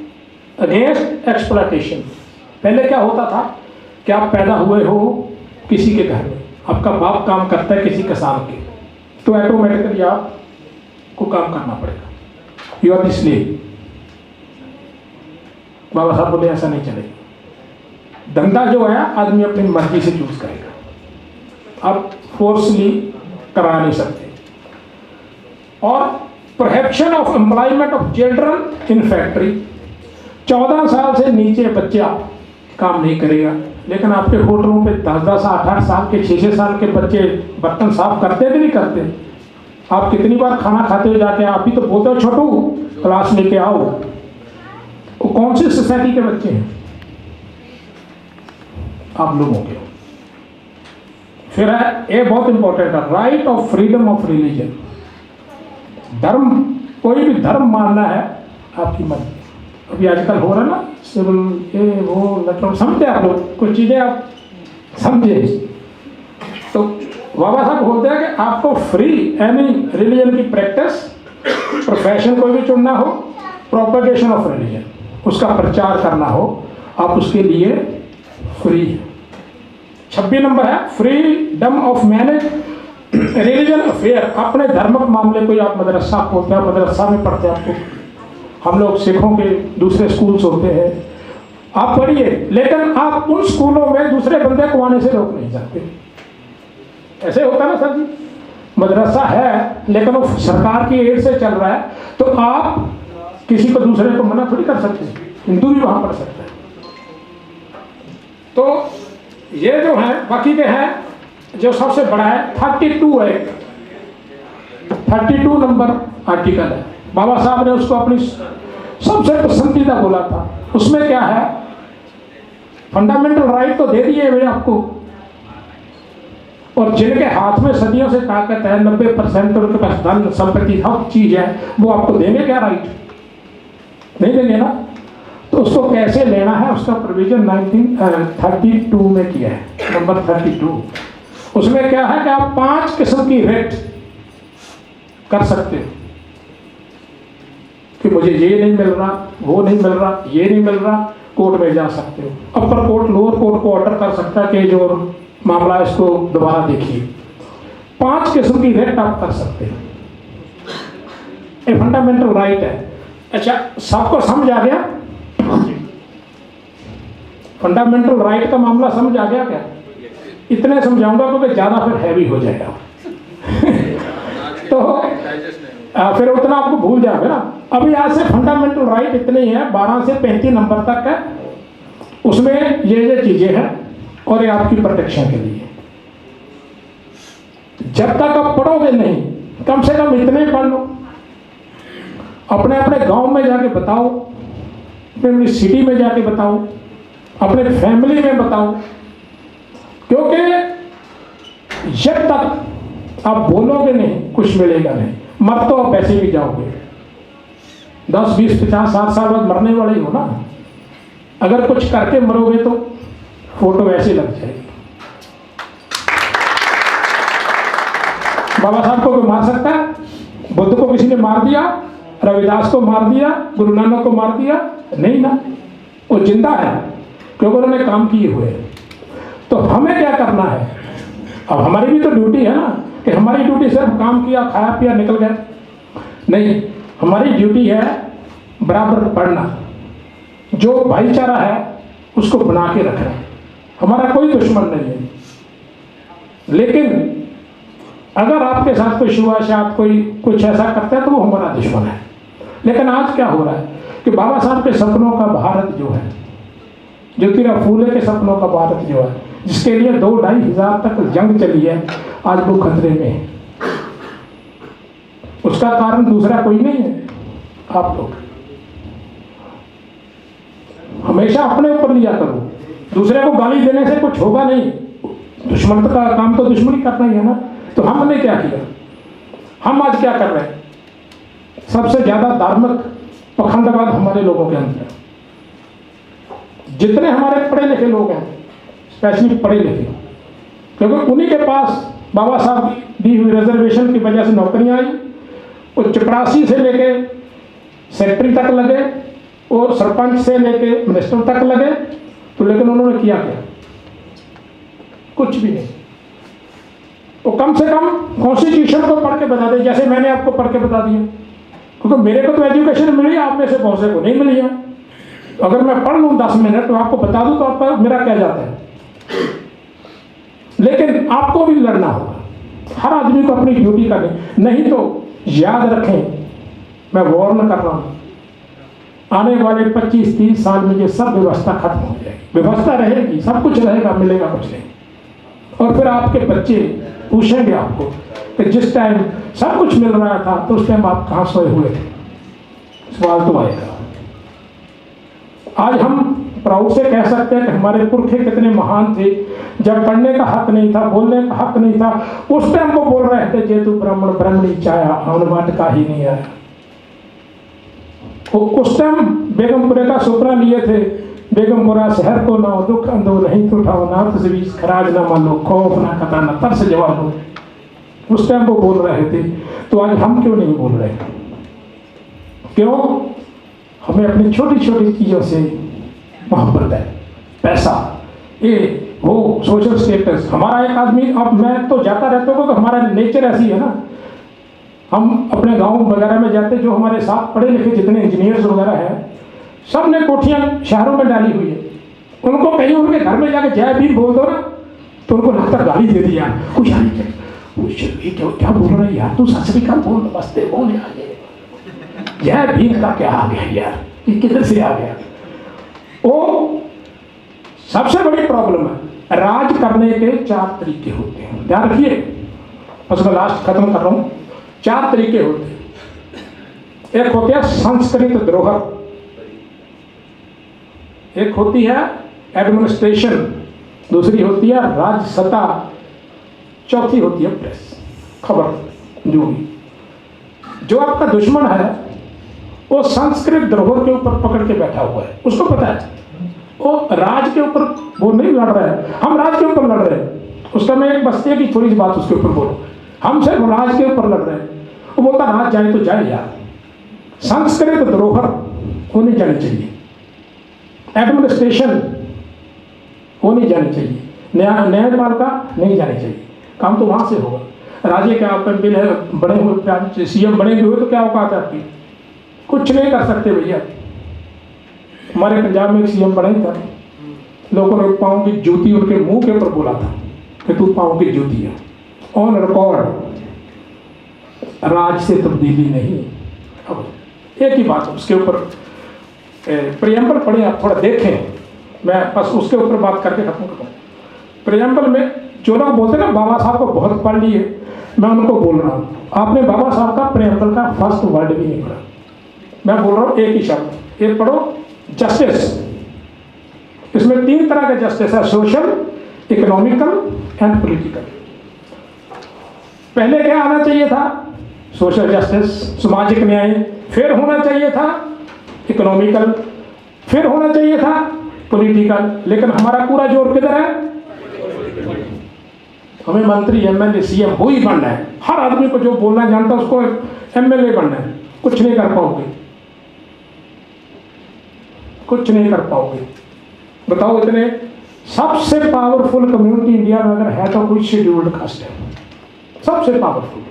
अगेंस्ट एक्सप्लॉयटेशन। पहले क्या होता था कि आप पैदा हुए हो किसी के घर में, आपका बाप काम करता है किसी किसान के, तो ऑटोमेटिकली आपको काम करना पड़ेगा, यू आर द स्लेव। बाबा साहब बोले ऐसा नहीं चलेगा, धंधा जो है आदमी अपनी मर्जी से चूज करेगा, आप फोर्सली करा नहीं सकते। और prohibition of employment of children in factory, 14 साल से नीचे बच्चा काम नहीं करेगा, लेकिन आपके होटलों पे 10-10, 8-8 साल के, 6-6 साल के बच्चे बर्तन साफ करते भी नहीं करते। आप कितनी बार खाना खाते हो जाके, आप ही तो बोलते हो छोटू क्लास लेके आओ, वो कौन सी सोसाइटी के बच्चे हैं, आप लोगों के। फिर है ये बहुत इंपॉर्टेंट है, right of freedom of religion. धर्म, कोई भी धर्म मानना है आपकी मर्जी। अभी आजकल हो रहा ना सिविल ये वो, मतलब समझे आप लोग, कुछ चीजें आप समझे। तो बाबा साहब बोलते हैं कि आपको फ्री एनी रिलीजन की प्रैक्टिस, प्रोफेशन कोई भी चुनना हो, प्रोपेगेशन ऑफ रिलीजन उसका प्रचार करना हो, आप उसके लिए फ्री। 26 नंबर है freedom of manage religion affair. अपने धर्मक मामले कोई आप मदरसा खोलते हैं, मदरसा में पढ़ते हैं, आपको हम लोग सिखों के दूसरे स्कूल्स होते हैं, आप पढ़िए, लेकिन आप उन स्कूलों में दूसरे बंदे को आने से रोक नहीं सकते। ऐसे होता ना सर जी, मदरसा है लेकिन वो सरकार की एड से चल रहा है, तो आप किसी को दूसरे को मना थोड़ी कर सकते, हिंदू भी वहां पढ़ सकता है। तो ये जो है बाकी के हैं, जो सबसे बड़ा है 32 है, 32 नंबर आर्टिकल है। बाबा साहब ने उसको अपनी सबसे पसंदीदा बोला था। उसमें क्या है, फंडामेंटल राइट तो दे दिए भाई आपको, और जिनके हाथ में सदियों से ताकत है, 90% उनके पास धन संपत्ति हर चीज है, वो आपको देंगे क्या राइट? नहीं देंगे ना। तो उसको कैसे लेना है, उसका प्रोविजन 1932 में किया है, नंबर 32। उसमें क्या है कि आप 5 किस्म की रेट कर सकते हो कि मुझे ये नहीं मिल रहा, वो नहीं मिल रहा, ये नहीं मिल रहा, कोर्ट में जा सकते हो। अपर कोर्ट, लोअर कोर्ट को ऑर्डर कर सकता है कि जो मामला है इसको दोबारा देखिए। 5 किस्म की रेट आप कर सकते हो, ये फंडामेंटल राइट है। अच्छा, सबको समझ आ गया? फंडामेंटल राइट का मामला समझ आ गया क्या? इतने समझाऊंगा क्योंकि ज्यादा फिर हैवी हो जाएगा तो फिर उतना आपको भूल जाओगे ना। अभी आज से फंडामेंटल राइट इतने ही है, 12 से 35 नंबर तक है। उसमें ये चीजें हैं और ये आपकी प्रोटेक्शन के लिए। जब तक आप पढ़ोगे नहीं, कम से कम इतने ही पढ़ लो, अपने अपने गांव में जाके बताओ, अपनी सिटी में जाके बताओ, अपने फैमिली में बताओ, क्योंकि जब तक आप बोलोगे नहीं कुछ मिलेगा नहीं। मर तो आप ऐसे भी जाओगे, 10, 20, 50, 60 साल बाद मरने वाले ही हो ना। अगर कुछ करके मरोगे तो फोटो वैसे लग जाएगी। बाबा साहब को कोई मार सकता है? बुद्ध को किसी ने मार दिया? रविदास को मार दिया? गुरु नानक को मार दिया? नहीं ना, वो जिंदा है क्योंकि उन्होंने काम किए हुए। तो हमें क्या करना है? अब हमारी भी तो ड्यूटी है ना, कि हमारी ड्यूटी सिर्फ काम किया, खाया पिया, निकल गए नहीं। हमारी ड्यूटी है बराबर पढ़ना, जो भाईचारा है उसको बना के रखना। हमारा कोई दुश्मन नहीं है, लेकिन अगर आपके साथ कोई शुभाशात कोई कुछ ऐसा करता है तो वो हमारा दुश्मन है। लेकिन आज क्या हो रहा है कि बाबा साहब के सपनों का भारत जो है, ज्योतिराव फूले के सपनों का भारत जो है, जिसके लिए 2-2.5 हजार तक जंग चली है, आज वो खतरे में है। उसका कारण दूसरा कोई नहीं है, आप लोग। हमेशा अपने ऊपर लिया करो, दूसरे को गाली देने से कुछ होगा नहीं। दुश्मन का काम तो दुश्मनी करना ही है ना। तो हमने क्या किया? हम आज क्या कर रहे हैं? सबसे ज्यादा धार्मिक पखंडवाद हमारे लोगों के अंदर है। जितने हमारे पढ़े लिखे लोग हैं, स्पेशली पढ़े लिखे, क्योंकि उन्हीं के पास बाबा साहब दी हुई रिजर्वेशन की वजह से नौकरियां आई। वो 84 से लेके सेक्रेटरी तक लगे और सरपंच से लेके मिनिस्टर तक लगे। तो लेकिन उन्होंने किया क्या? कुछ भी नहीं। वो कम से कम कॉन्स्टिट्यूशन को पढ़ के बता दे, जैसे मैंने आपको पढ़ के बता दिया। क्योंकि मेरे को तो एजुकेशन मिली, आप में से बहुत से को नहीं मिली है। तो अगर मैं पढ़ लूँ 10 मिनट तो आपको बता दूँ तो आपका मेरा क्या जाता है। लेकिन आपको भी लड़ना होगा, हर आदमी को अपनी ड्यूटी करनी। नहीं तो याद रखें, मैं वार्न कर रहा हूँ, आने वाले 25-30 साल में ये सब व्यवस्था खत्म हो जाएगी। व्यवस्था रहेगी, सब कुछ रहेगा, मिलेगा कुछ नहीं। और फिर आपके बच्चे पूछेंगे आपको कि जिस टाइम सब कुछ मिल रहा था तो उस टाइम आप कहाँ सोए हुए थे? सवाल तो आएगा। आज हम प्राउड से कह सकते हैं कि हमारे पुरखे कितने महान थे। जब पढ़ने का हक नहीं था, बोलने का हक नहीं था, उस टाइम वो बोल रहे थे जेतु ब्राह्मण ब्राह्मणी चाया आन वाट का ही नहीं आया। उस टाइम बेगमपुरे का सुपना लिए थे, बेगमपुरा शहर को ना दुख अंदो नहीं तो उठाओ ना तजवीज खराज ना मान लो खौफ ना खता ना तरस जवाब लो। उस टाइम वो बोल रहे थे। तो आज हम क्यों नहीं बोल रहे? क्यों? हमें अपनी छोटी छोटी चीज़ों से मोहब्बत है। पैसा, ये वो सोशल स्टेटस। हमारा एक आदमी, अब मैं तो जाता रहता हूँ, हमारा नेचर ऐसी है ना। हम अपने गांव वगैरह में जाते, जो हमारे साथ पढ़े लिखे जितने इंजीनियर्स वगैरह हैं, सब ने कोठियाँ शहरों में डाली हुई है। उनको कहीं उनके घर में जाके जय भीम बोल दो ना तो उनको लगता गाली दे दी यार। कुछ ये क्या बोल रहे हैं यार, तू सत श्री अकाल बोल, नमस्ते बोल यार, जय भीम का क्या आ गया यार, ये किधर से आ गया? वो सबसे बड़ी प्रॉब्लम है। राज करने के 4 तरीके होते हैं, ध्यान रखिए। उसका लास्ट खत्म कर रहा हूं। 4 तरीके होते हैं। एक होते हैं संस्कृत द्रोह, एक होती है एडमिनिस्ट्रेशन, दूसरी होती है राजसत्ता, चौथी होती है प्रेस, खबर। जो भी जो आपका दुश्मन है वो संस्कृत द्रोह के ऊपर पकड़ के बैठा हुआ है। उसको पता है वो राज के ऊपर वो नहीं लड़ रहा है, हम राज के ऊपर लड़ रहे हैं। उसका मैं एक बस्ती की थोड़ी सी बात उसके ऊपर बोलूं, हम सिर्फ राज के ऊपर लड़ रहे हैं। वो बोलता राज जाए तो जाए यार, संस्कृत द्रोह होनी जानी चाहिए, एडमिनिस्ट्रेशन होनी जानी चाहिए, न्यायपालिका नहीं जानी चाहिए। काम तो वहां से होगा। राज्य क्या आपका बिल है, बड़े हुए सीएम बने हुए तो क्या औकात है आपकी? कुछ नहीं कर सकते भैया। हमारे पंजाब में एक सीएम बना ही था, लोगों ने पाँव की जूती उनके मुंह के ऊपर बोला था कि तू पाँव की जूती है, ऑन रिकॉर्ड। राज से तब्दीली नहीं। अब एक ही बात उसके ऊपर प्रियम्बल पढ़े, आप थोड़ा देखें, मैं बस उसके ऊपर बात करके खत्म करूँ। प्रियम्बल में जो लोग बोलते हैं ना बाबा साहब को बहुत पढ़ लिए, मैं उनको बोल रहा हूँ आपने बाबा साहब का प्रियम्बल का फर्स्ट वर्ड भी नहीं पढ़ा। मैं बोल रहा हूँ एक ही शब्द, एक पढ़ो, जस्टिस। इसमें 3 तरह के जस्टिस है, सोशल, इकोनॉमिकल एंड पॉलिटिकल। पहले क्या आना चाहिए था? सोशल जस्टिस, सामाजिक न्याय। फिर होना चाहिए था इकोनॉमिकल, फिर होना चाहिए था पॉलिटिकल। लेकिन हमारा पूरा जोर किधर है? हमें मंत्री, एमएलए, सीएम वो ही बनना है। हर आदमी को जो बोलना जानता है उसको एमएलए बनना है। कुछ नहीं कर पाओगे, कुछ नहीं कर पाओगे। बताओ, इतने सबसे पावरफुल कम्युनिटी इंडिया में अगर है तो कोई शेड्यूल्ड कास्ट है, सबसे पावरफुल।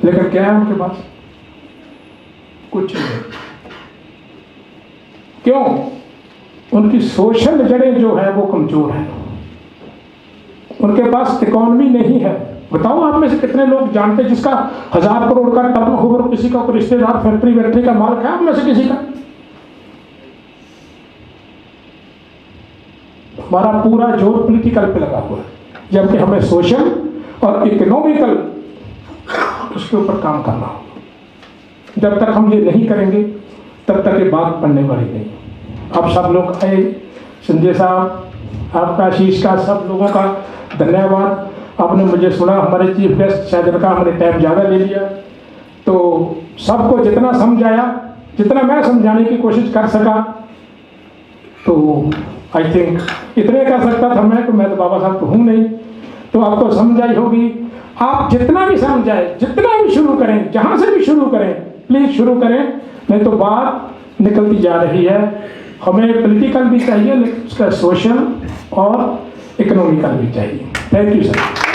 लेकिन क्या है उनके पास? कुछ नहीं। क्यों? उनकी सोशल जड़ें जो है वो कमजोर है, उनके पास इकोनॉमी नहीं है। बताओ आप में से कितने लोग जानते जिसका 1000 करोड़ का टर्नओवर, किसी का रिश्तेदार फैक्ट्री वैक्ट्री का मालिक है आप में से किसी का? हमारा पूरा जोर पॉलिटिकल पे लगा हुआ है, जबकि हमें सोशल और इकोनॉमिकल उसके ऊपर काम करना होगा। जब तक हम ये नहीं करेंगे तब तक ये बात बनने वाली नहीं। अब सब लोग आए, संजय साहब आपका, आशीष का, सब लोगों का धन्यवाद। आपने मुझे सुना, हमारे चीफ गेस्ट शायद इनका हमने टाइम ज़्यादा ले लिया, तो सबको जितना समझाया, जितना मैं समझाने की कोशिश कर सका, तो आई थिंक इतने कर सकता था मैं, तो मैं तो बाबा साहब तो हूँ नहीं, तो आपको समझ आई होगी। आप जितना भी समझाए, जितना भी शुरू करें, जहाँ से भी शुरू करें, प्लीज़ शुरू करें, नहीं तो बात निकलती जा रही है। हमें पॉलिटिकल भी चाहिए, लेकिन उसका सोशल और इकोनॉमिकल भी चाहिए। Thank you sir.